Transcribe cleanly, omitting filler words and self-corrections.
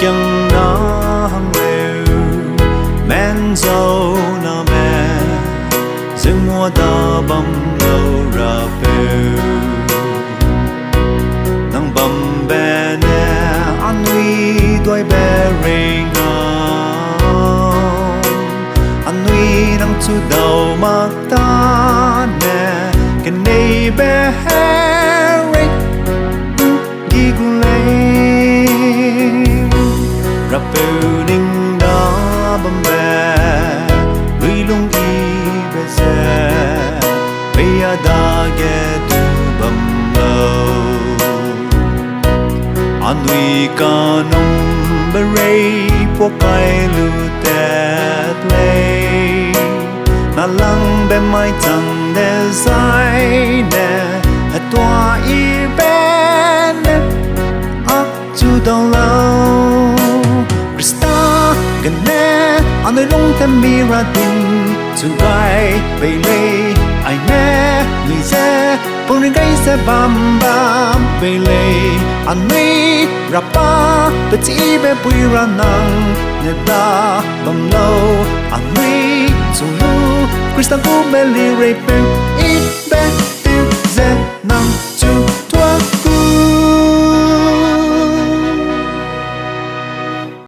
chẳng đã hăng lêu men dâu na mẹ dừng mua ta bầm lâu ra bêu nang bầm bè nè an uy đôi bè rình an uy nang chu đầu mặc ta nè cái này bè rình đi cùng lấy rap bêu ninh đó bầm bè lui lung y bè xe bây đã ghé tu bầm lâu an uy ca nung bè rây po kai lu tẹt lây na lăng bè mai chẳng để dài nè hạt toa y bè nè ác chu đau lâu Krista gần nè anh ơi lung thêm mi ra tin chu gai bay lê ai nè người xe phong riêng gây xe bam bam bay lê anh mi rapa bê chỉ bê bùi ra nang nè ta bam lâu anh mi chu lu Krista cũng bê li rê bê ít